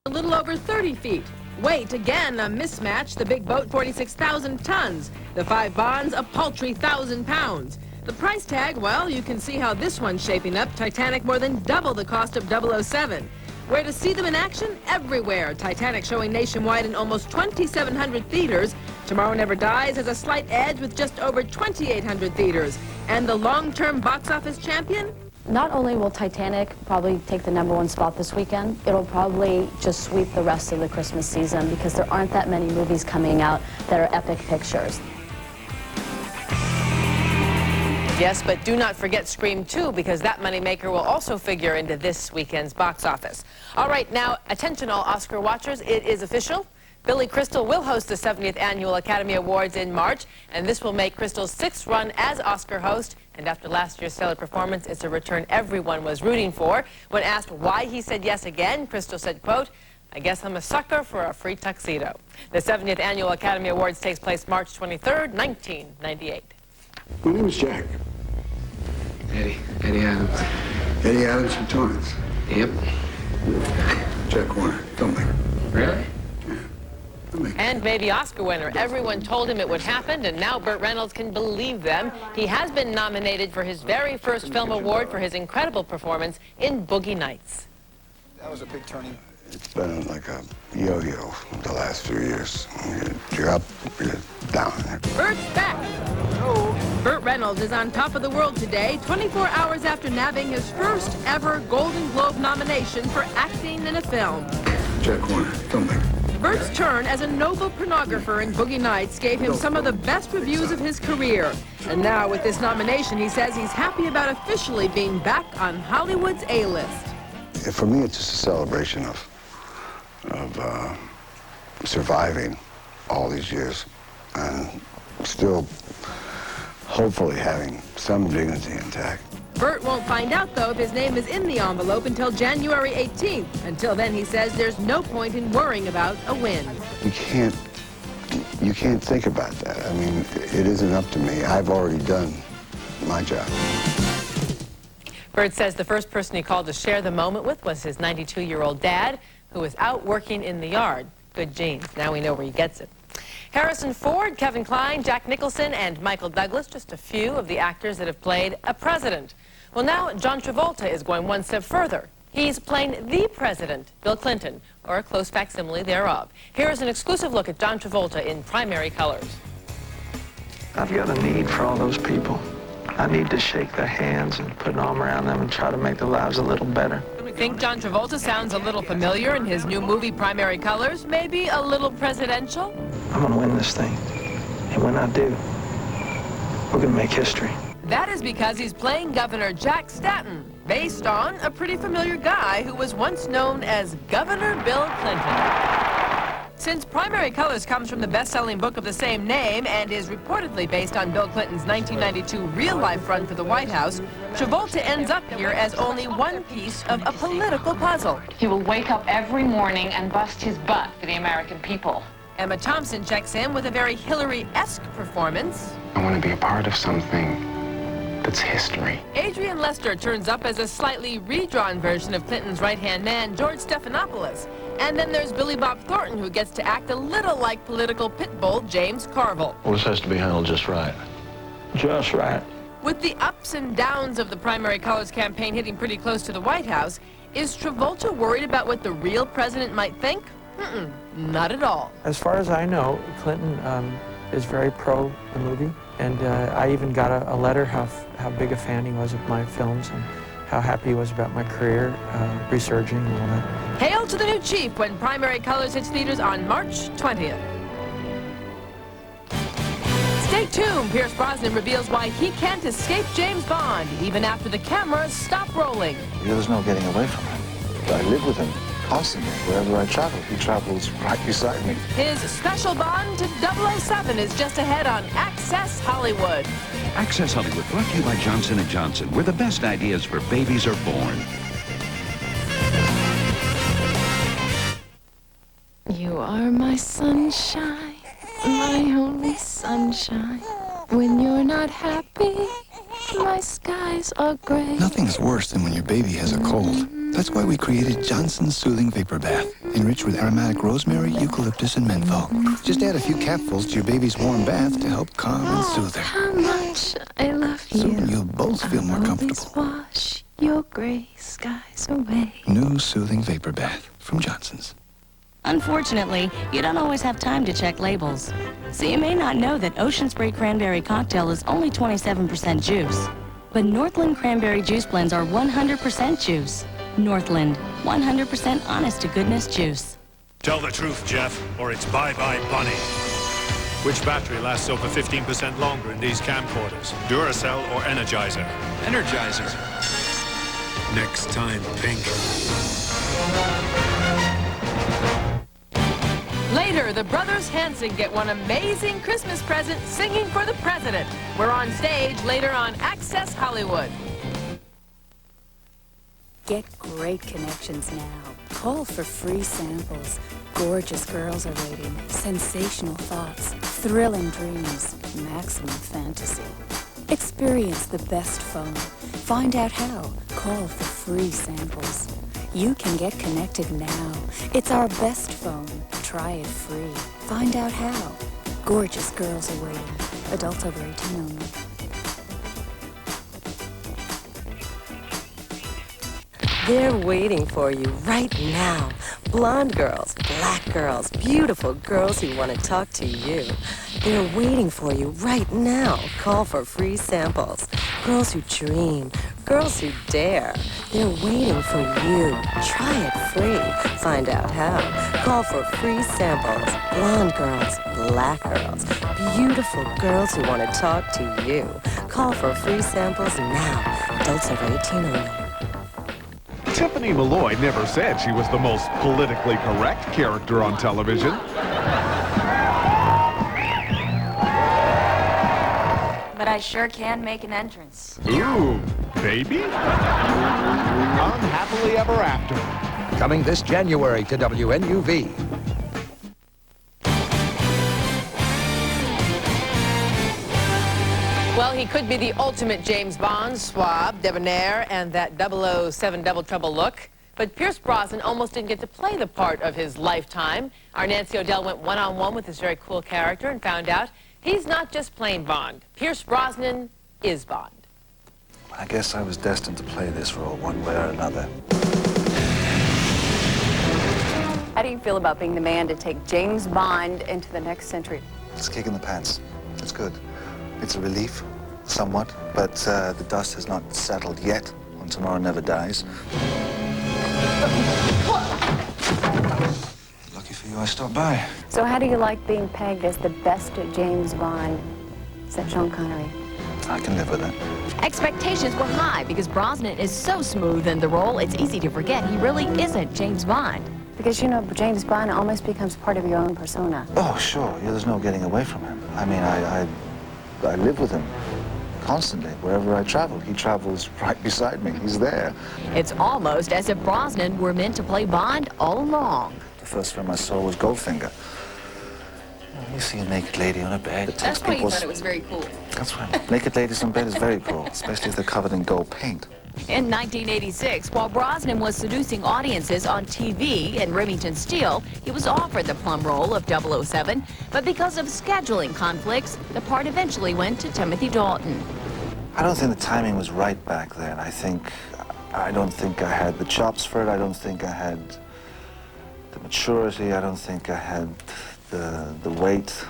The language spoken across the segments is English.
a little over 30 feet. Weight, again, a mismatch. The big boat, 46,000 tons. The 5 bonds, a paltry 1,000 pounds. The price tag, well, you can see how this one's shaping up. Titanic more than double the cost of 007. Where to see them in action? Everywhere. Titanic showing nationwide in almost 2,700 theaters. Tomorrow Never Dies has a slight edge with just over 2,800 theaters. And the long-term box office champion? Not only will Titanic probably take the #1 spot this weekend, it'll probably just sweep the rest of the Christmas season because there aren't that many movies coming out that are epic pictures. Yes, but do not forget Scream 2 because that moneymaker will also figure into this weekend's box office. All right, now, attention all Oscar watchers, it is official. Billy Crystal will host the 70th Annual Academy Awards in March, and this will make Crystal's 6th run as Oscar host. And after last year's stellar performance, it's a return everyone was rooting for. When asked why he said yes again, Crystal said, quote, "I guess I'm a sucker for a free tuxedo." The 70th Annual Academy Awards takes place March 23rd, 1998. My name is Jack. Eddie Adams. Eddie Adams from Torrance. Yep. Jack Warner, filmmaker. Really? And maybe Oscar winner. Everyone told him it would happen, and now Burt Reynolds can believe them. He has been nominated for his very first film award for his incredible performance in Boogie Nights. That was a big turning. It's been like a yo-yo the last few years. You're up, you're down. Burt's back. Burt Reynolds is on top of the world today, 24 hours after nabbing his first ever Golden Globe nomination for acting in a film. Jack Warner, filmmaker. Burt's turn as a noble pornographer in Boogie Nights gave him some of the best reviews of his career. And now with this nomination, he says he's happy about officially being back on Hollywood's A-list. For me, it's just a celebration of surviving all these years and still hopefully having some dignity intact. Burt won't find out, though, if his name is in the envelope until January 18th. Until then, he says there's no point in worrying about a win. You can't think about that. I mean, it isn't up to me. I've already done my job. Burt says the first person he called to share the moment with was his 92-year-old dad, who was out working in the yard. Good genes. Now we know where he gets it. Harrison Ford, Kevin Kline, Jack Nicholson, and Michael Douglas, just a few of the actors that have played a president. Well, now John Travolta is going one step further. He's playing the president, Bill Clinton, or a close facsimile thereof. Here is an exclusive look at John Travolta in primary colors. I've got a need for all those people. I need to shake their hands and put an arm around them and try to make their lives a little better. Think John Travolta sounds a little familiar in his new movie, Primary Colors? Maybe a little presidential? I'm gonna win this thing. And when I do, we're gonna make history. That is because he's playing Governor Jack Stanton, based on a pretty familiar guy who was once known as Governor Bill Clinton. Since Primary Colors comes from the best-selling book of the same name and is reportedly based on Bill Clinton's 1992 real-life run for the White House, Travolta ends up here as only one piece of a political puzzle. He will wake up every morning and bust his butt for the American people. Emma Thompson checks in with a very Hillary-esque performance. I want to be a part of something that's history. Adrian Lester turns up as a slightly redrawn version of Clinton's right-hand man, George Stephanopoulos. And then there's Billy Bob Thornton, who gets to act a little like political pit bull James Carville. Well, this has to be handled just right. Just right. With the ups and downs of the Primary Colors campaign hitting pretty close to the White House, is Travolta worried about what the real president might think? Not at all. As far as I know, Clinton is very pro the movie, and I even got a letter how big a fan he was of my films and how happy he was about my career, resurging and all that. Hail to the new chief when Primary Colors hits theaters on March 20th. Stay tuned. Pierce Brosnan reveals why he can't escape James Bond, even after the cameras stop rolling. There's no getting away from him. I live with him constantly. Wherever I travel, he travels right beside me. His special bond to 007 is just ahead on Access Hollywood. Access Hollywood, brought to you by Johnson & Johnson, where the best ideas for babies are born. You are my sunshine, my only sunshine. When you're not happy, My skies are gray. Nothing's worse than when your baby has a cold. That's why we created Johnson's Soothing Vapor Bath, enriched with aromatic rosemary, eucalyptus, and menthol. Just add a few capfuls to your baby's warm bath to help calm and soothe her. How much I love you. Soon you'll both feel more comfortable. Wash your gray skies away. New Soothing Vapor Bath from Johnson's. Unfortunately, you don't always have time to check labels. So you may not know that Ocean Spray Cranberry Cocktail is only 27% juice. But Northland Cranberry Juice Blends are 100% juice. Northland, 100% honest-to-goodness juice. Tell the truth, Jeff, or it's bye-bye Bunny. Which battery lasts over 15% longer in these camcorders? Duracell or Energizer? Energizer. Next time, Pink. Later, the brothers Hanson get one amazing Christmas present singing for the president. We're on stage later on Access Hollywood. Get great connections now. Call for free samples. Gorgeous girls are waiting. Sensational thoughts. Thrilling dreams. Maximum fantasy. Experience the best phone. Find out how. Call for free samples. You can get connected now. It's our best phone. Try it free. Find out how. Gorgeous girls are waiting. Adults over 18 only. They're waiting for you right now. Blonde girls, black girls, beautiful girls who want to talk to you. They're waiting for you right now. Call for free samples. Girls who dream, girls who dare. They're waiting for you. Try it free. Find out how. Call for free samples. Blonde girls, black girls, beautiful girls who want to talk to you. Call for free samples now. Adults over 18 only. Tiffany Malloy never said she was the most politically correct character on television. But I sure can make an entrance. Ooh, baby? Unhappily Ever After. Coming this January to WNUV. Well, he could be the ultimate James Bond, suave, debonair, and that 007 Double Trouble look. But Pierce Brosnan almost didn't get to play the part of his lifetime. Our Nancy O'Dell went one-on-one with this very cool character and found out he's not just plain Bond. Pierce Brosnan is Bond. I guess I was destined to play this role one way or another. How do you feel about being the man to take James Bond into the next century? It's a kick in the pants. It's good. It's a relief, somewhat, but the dust has not settled yet on Tomorrow Never Dies. Lucky for you, I stopped by. So how do you like being pegged as the best James Bond since Sean Connery? I can live with it. Expectations were high because Brosnan is so smooth in the role, it's easy to forget he really isn't James Bond. Because, you know, James Bond almost becomes part of your own persona. Oh, sure. Yeah, there's no getting away from him. I mean, I live with him constantly. Wherever I travel, he travels right beside me. He's there. It's almost as if Brosnan were meant to play Bond all along. The first film I saw was Goldfinger. You see a naked lady on a bed. That's why you thought it was very cool. That's right. Naked ladies on bed is very cool, especially if they're covered in gold paint. In 1986, while Brosnan was seducing audiences on TV in Remington Steele, he was offered the plum role of 007, but because of scheduling conflicts, the part eventually went to Timothy Dalton. I don't think the timing was right back then. I don't think I had the chops for it. I don't think I had the maturity. I don't think I had the weight.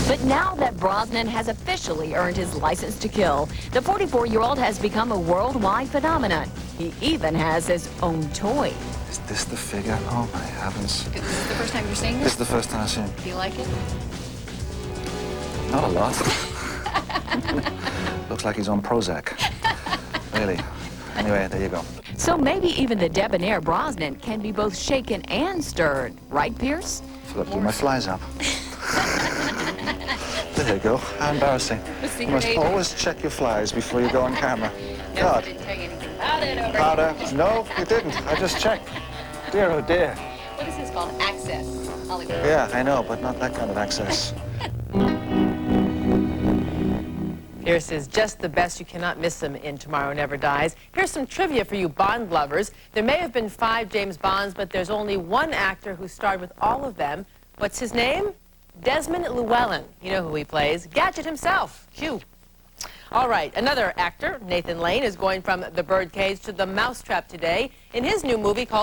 But now that Brosnan has officially earned his license to kill, the 44-year-old has become a worldwide phenomenon. He even has his own toy. Is this the figure? Oh, my heavens. Is this the first time you're seeing This this? is the first time I've seen it. Do you like it? Not a lot. Looks like he's on Prozac. Really. Anyway, there you go. So maybe even the debonair Brosnan can be both shaken and stirred. Right, Pierce? Forgot to do my flies up. There you go. How embarrassing. You must always check your flies before you go on camera. God. Didn't tell you anything about it over Powder? No, you didn't. I just checked. Dear, oh dear. What is this called? Access Hollywood. Yeah, I know, but not that kind of access. Pierce is just the best. You cannot miss him in Tomorrow Never Dies. Here's some trivia for you Bond lovers. There may have been 5 James Bonds, but there's only one actor who starred with all of them. What's his name? Desmond Llewellyn. You know who he plays. Gadget himself. Cue. All right, another actor, Nathan Lane, is going from the birdcage to the mousetrap today in his new movie called